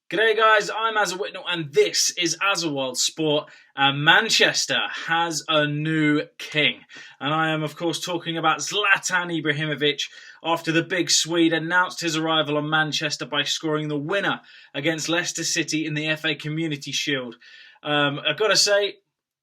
G'day guys, I'm Azza Whitnell and this is Azza World Sport, and Manchester has a new king. And I am of course talking about Zlatan Ibrahimovic after the big Swede announced his arrival on Manchester by scoring the winner against Leicester City in the FA Community Shield. I've got to say,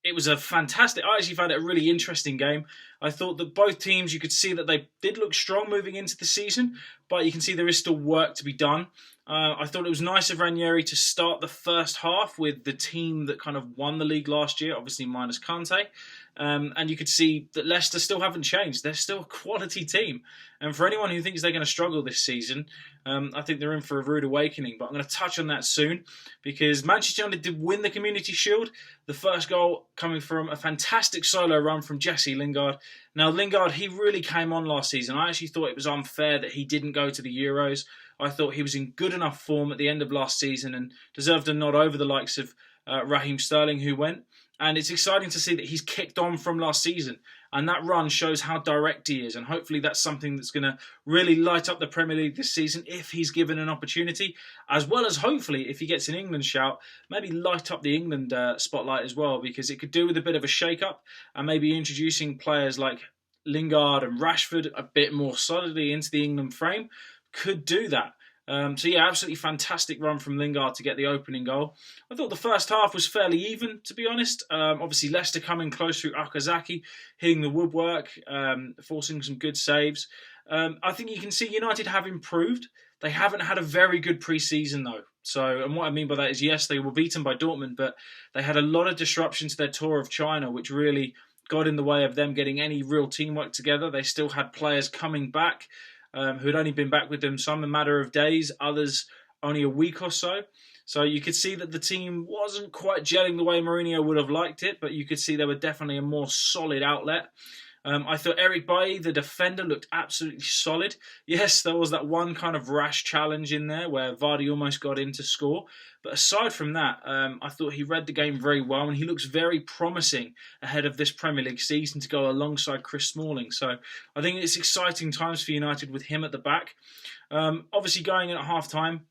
it was a fantastic, I actually found it a really interesting game. I thought that both teams, you could see that they did look strong moving into the season, but you can see there is still work to be done. I thought it was nice of Ranieri to start the first half with the team that kind of won the league last year, obviously minus Conte. And you could see that Leicester still haven't changed. They're still a quality team. And for anyone who thinks they're going to struggle this season, I think they're in for a rude awakening. But I'm going to touch on that soon because Manchester United did win the Community Shield. The first goal coming from a fantastic solo run from Jesse Lingard. Now, Lingard, he really came on last season. I actually thought it was unfair that he didn't go to the Euros. I thought he was in good enough form at the end of last season and deserved a nod over the likes of Raheem Sterling, who went. And it's exciting to see that he's kicked on from last season. And that run shows how direct he is. And hopefully that's something that's going to really light up the Premier League this season if he's given an opportunity. As well as hopefully, if he gets an England shout, maybe light up the England spotlight as well. Because it could do with a bit of a shake-up. And maybe introducing players like Lingard and Rashford a bit more solidly into the England frame could do that. So yeah, absolutely fantastic run from Lingard to get the opening goal. I thought the first half was fairly even, to be honest. Obviously, Leicester coming close through Okazaki, hitting the woodwork, forcing some good saves. I think you can see United have improved. They haven't had a very good pre-season though. So, and what I mean by that is, yes, they were beaten by Dortmund, but they had a lot of disruption to their tour of China, which really got in the way of them getting any real teamwork together. They still had players coming back who had only been back with them some a matter of days, others only a week or so. So you could see that the team wasn't quite gelling the way Mourinho would have liked it, but you could see they were definitely a more solid outlet. I thought Eric Bailly, the defender, looked absolutely solid. Yes, there was that one kind of rash challenge in there where Vardy almost got in to score. But aside from that, I thought he read the game very well and he looks very promising ahead of this Premier League season to go alongside Chris Smalling. So I think it's exciting times for United with him at the back. Obviously, going in at half-time,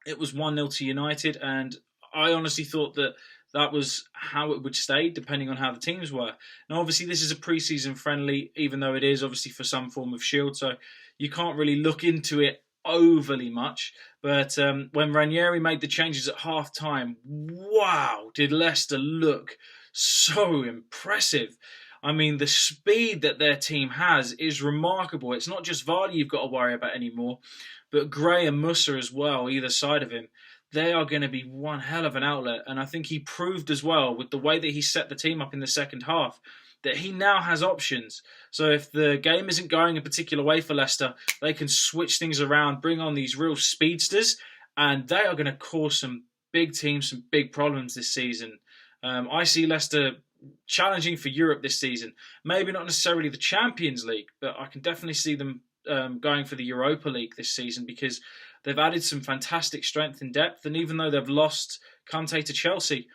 it was 1-0 to United, and I honestly thought that was how it would stay, depending on how the teams were. Now, obviously, this is a pre-season friendly, even though it is obviously for some form of shield, so you can't really look into it overly much. But when Ranieri made the changes at half-time, wow, did Leicester look so impressive. I mean, the speed that their team has is remarkable. It's not just Vardy you've got to worry about anymore, but Gray and Musa as well, either side of him. They are going to be one hell of an outlet. And I think he proved as well with the way that he set the team up in the second half that he now has options. So if the game isn't going a particular way for Leicester, they can switch things around, bring on these real speedsters, and they are going to cause some big teams some big problems this season. I see Leicester challenging for Europe this season. Maybe not necessarily the Champions League, but I can definitely see them going for the Europa League this season because they've added some fantastic strength and depth. And even though they've lost Conte to Chelsea,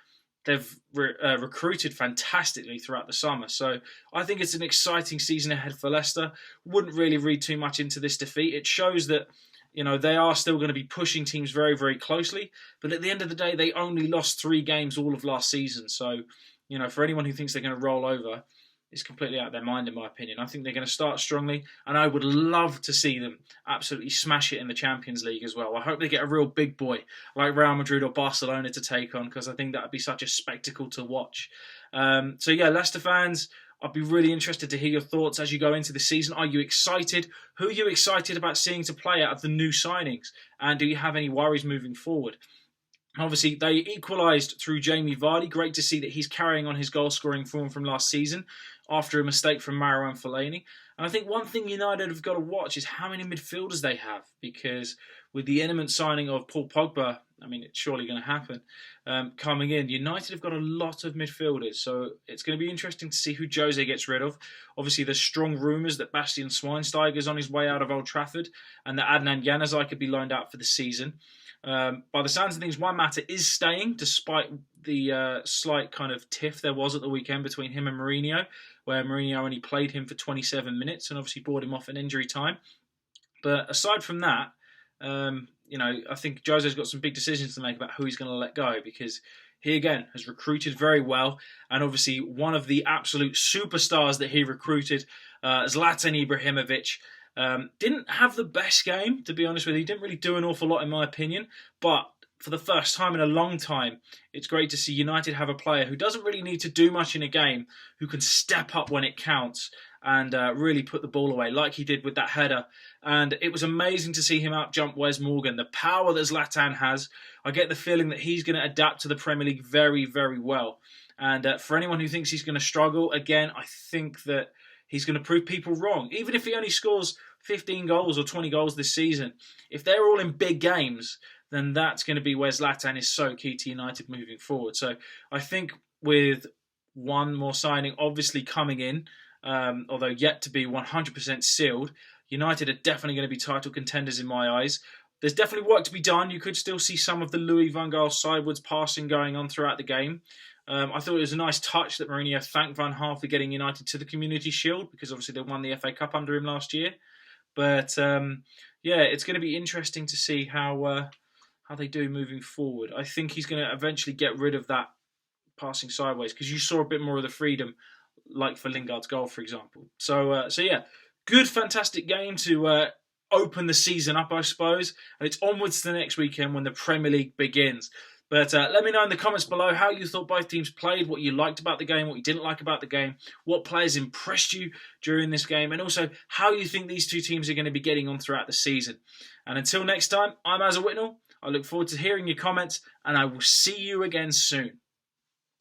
they've recruited fantastically throughout the summer. So I think it's an exciting season ahead for Leicester. Wouldn't really read too much into this defeat. It shows that they are still going to be pushing teams very, very closely. But at the end of the day, they only lost 3 games all of last season. So, for anyone who thinks they're going to roll over, it's completely out of their mind, in my opinion. I think they're going to start strongly, and I would love to see them absolutely smash it in the Champions League as well. I hope they get a real big boy like Real Madrid or Barcelona to take on, because I think that would be such a spectacle to watch. So yeah, Leicester fans, I'd be really interested to hear your thoughts as you go into the season. Are you excited? Who are you excited about seeing to play out of the new signings? And do you have any worries moving forward? Obviously, they equalised through Jamie Vardy. Great to see that he's carrying on his goal-scoring form from last season after a mistake from Marouane and Fellaini. And I think one thing United have got to watch is how many midfielders they have, because with the imminent signing of Paul Pogba, I mean, it's surely going to happen, coming in, United have got a lot of midfielders. So it's going to be interesting to see who Jose gets rid of. Obviously, there's strong rumours that Bastian Schweinsteiger's on his way out of Old Trafford and that Adnan Januzaj could be loaned out for the season. By the sounds of things, Juan Mata is staying, despite the slight kind of tiff there was at the weekend between him and Mourinho, where Mourinho only played him for 27 minutes and obviously brought him off in injury time. But aside from that, I think Jose's got some big decisions to make about who he's going to let go, because he again has recruited very well, and obviously one of the absolute superstars that he recruited, Zlatan Ibrahimovic, didn't have the best game, to be honest with you. He didn't really do an awful lot in my opinion, but for the first time in a long time, it's great to see United have a player who doesn't really need to do much in a game, who can step up when it counts and really put the ball away, like he did with that header. And it was amazing to see him out-jump Wes Morgan. The power that Zlatan has, I get the feeling that he's going to adapt to the Premier League very, very well. And for anyone who thinks he's going to struggle, again, I think that he's going to prove people wrong. Even if he only scores 15 goals or 20 goals this season, if they're all in big games, then that's going to be where Zlatan is so key to United moving forward. So I think with one more signing obviously coming in, although yet to be 100% sealed, United are definitely going to be title contenders in my eyes. There's definitely work to be done. You could still see some of the Louis van Gaal sideways passing going on throughout the game. I thought it was a nice touch that Mourinho thanked Van Gaal for getting United to the Community Shield, because obviously they won the FA Cup under him last year. But it's going to be interesting to see how they do moving forward. I think he's going to eventually get rid of that passing sideways, because you saw a bit more of the freedom, like for Lingard's goal, for example. So good, fantastic game to open the season up, I suppose. And it's onwards to the next weekend when the Premier League begins. But let me know in the comments below how you thought both teams played, what you liked about the game, what you didn't like about the game, what players impressed you during this game, and also how you think these two teams are going to be getting on throughout the season. And until next time, I'm Asa Whitnell. I look forward to hearing your comments, and I will see you again soon.